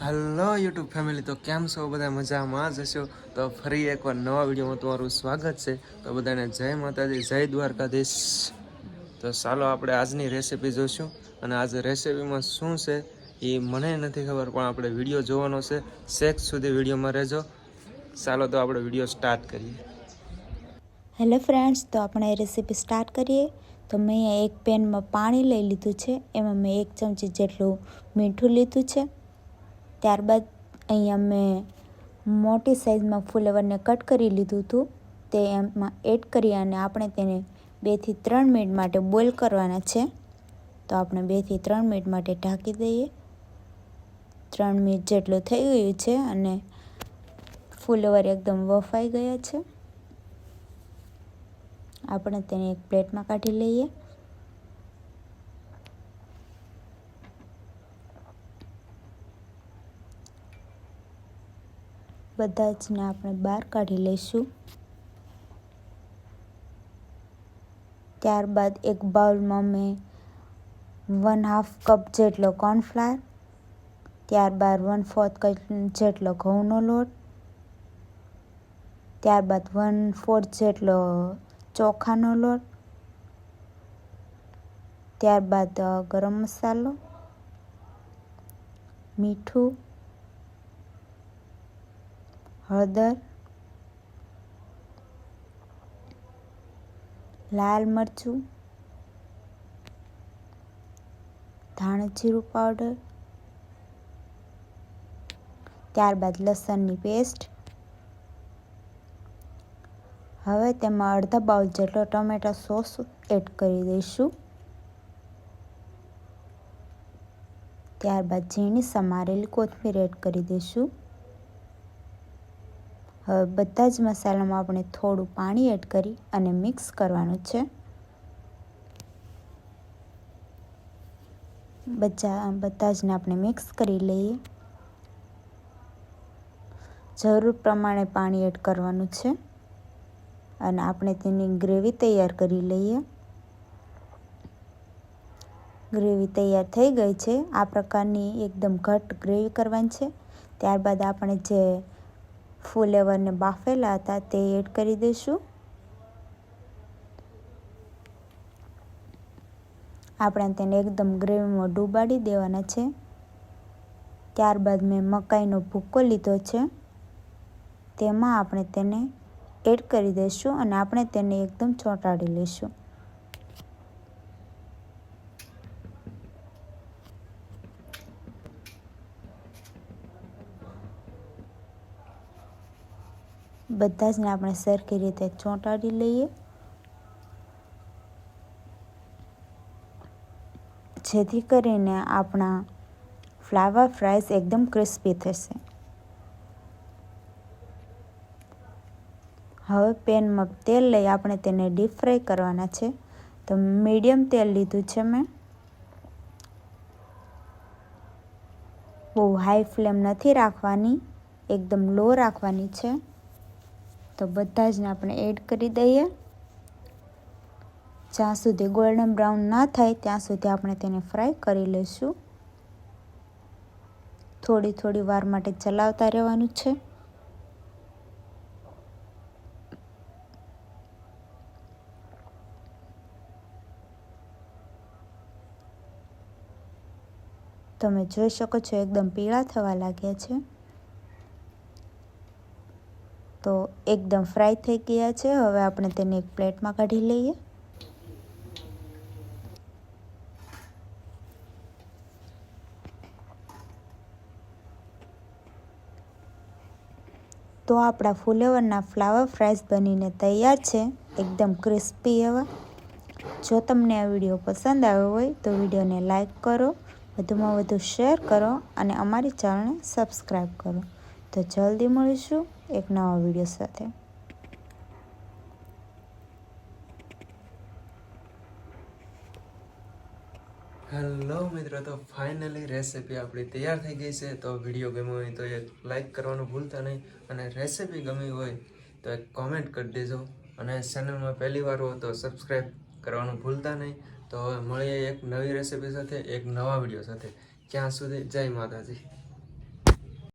Hello YouTube family, તો કેમ છો બધા? મજામાં જ હશો. તો ફરી એકવાર નવા વિડીયોમાં તમારું સ્વાગત છે. તો બધાને જય માતાજી, જય દ્વારકાધીશ. તો ચાલો આપણે આજની રેસીપી જોઈશું. અને આજે રેસીપીમાં શું છે એ મને નથી ખબર, પણ આપણે વિડીયો જોવાનો છે. શેક સુધી વિડીયોમાં રહેજો. ચાલો તો આપણે વિડીયો સ્ટાર્ટ કરીએ. હેલો ફ્રેન્ડ્સ, તો આપણે રેસીપી સ્ટાર્ટ કરીએ. તો મેં અહીંયા એક પેનમાં પાણી લઈ લીધું છે. એમાં મેં 1 ચમચી જેટલું મીઠું લીધું છે. ત્યારબાદ અહીંયા મેં મોટી સાઈઝમાં ફુલેવરને કટ કરી લીધું હતું. તે એમાં એડ કરી અને આપણે તેને 2 થી 3 મિનિટ માટે બોઇલ કરવાના છે. તો આપણે 2 થી 3 મિનિટ માટે ઢાંકી દઈએ. 3 મિનિટ જેટલું થઈ ગયું છે અને ફુલેવર એકદમ વફાઈ ગયા છે. આપણે તેને એક પ્લેટમાં કાઢી લઈએ. બધા જને આપણે બહાર કાઢી લઈશું. ત્યારબાદ એક બાઉલમાં મેં 1/2 કપ જેટલો કોર્નફ્લાવર, ત્યારબાદ 1/4 કપ જેટલો ઘઉંનો લોટ, ત્યારબાદ 1/4 જેટલો ચોખાનો લોટ, ત્યારબાદ ગરમ મસાલો, મીઠું, હળદર, લાલ મરચું, ધાણા જીરું પાવડર, ત્યારબાદ લસણની પેસ્ટ. હવે તેમાં અડધા બાઉલ જેટલો ટમેટા સોસ એડ કરી દઈશું. ત્યારબાદ ઝીણી સમારેલી કોથમીર એડ કરી દઈશું. હવે બધા જ મસાલામાં આપણે થોડું પાણી એડ કરી અને મિક્સ કરવાનું છે. બધા જને આપણે મિક્સ કરી લઈએ. જરૂર પ્રમાણે પાણી એડ કરવાનું છે અને આપણે તેની ગ્રેવી તૈયાર કરી લઈએ. ગ્રેવી તૈયાર થઈ ગઈ છે. આ પ્રકારની એકદમ ઘટ્ટ ગ્રેવી કરવાની છે. ત્યારબાદ આપણે જે ફુલેવરને બાફેલા હતા તે એડ કરી દઈશું. આપણે તેને એકદમ ગ્રેવીમાં ડૂબાડી દેવાના છે. ત્યારબાદ મેં મકાઈનો ભૂકો લીધો છે. તેમાં આપણે તેને એડ કરી દઈશું અને આપણે તેને એકદમ ચોંટાડી લઈશું. બધા જને આપણે સરખી રીતે ચોંટાડી લઈએ, જેથી કરીને આપણા ફ્લાવર ફ્રાઈસ એકદમ ક્રિસ્પી થશે. હવે પેનમાં તેલ લઈ આપણે તેને ડીપ ફ્રાય કરવાના છે. તો મીડિયમ તેલ લીધું છે મેં. બહુ હાઈ ફ્લેમ નથી રાખવાની, એકદમ લો રાખવાની છે. તો બધા જને આપણે એડ કરી દઈએ. જ્યાં સુધી ગોલ્ડન બ્રાઉન ના થાય ત્યાં સુધી આપણે તેને ફ્રાય કરી લઈશું. થોડી વાર માટે ચલાવતા રહેવાનું છે. તમે જોઈ શકો છો એકદમ પીળા થવા લાગ્યા છે. તો એકદમ ફ્રાય થઈ ગયા છે. હવે આપણે તેને એક પ્લેટમાં કાઢી લઈએ. તો આપણા ફુલેવરના ફ્લાવર ફ્રાઈસ બનીને તૈયાર છે, એકદમ ક્રિસ્પી એવા. જો તમને આ વિડીયો પસંદ આવ્યો હોય તો વિડીયોને લાઈક કરો, વધુમાં વધુ શેર કરો અને અમારી ચેનલને સબસ્ક્રાઈબ કરો. તો જલ્દી મળીશું એક નવા વિડીયો સાથે. હેલો મિત્રો, તો ફાઇનલી રેસીપી આપણી તૈયાર થઈ ગઈ છે. તો વિડીયો ગમ્યો હોય તો એક લાઈક કરવાનું ભૂલતા નહીં, અને રેસીપી ગમી હોય તો એક કોમેન્ટ કરી દેજો, અને ચેનલમાં પહેલી વાર હો તો સબસ્ક્રાઈબ કરવાનું ભૂલતા નહીં. તો હવે મળીએ એક નવી રેસીપી સાથે, એક નવા વિડીયો સાથે. ત્યાં સુધી જય માતાજી.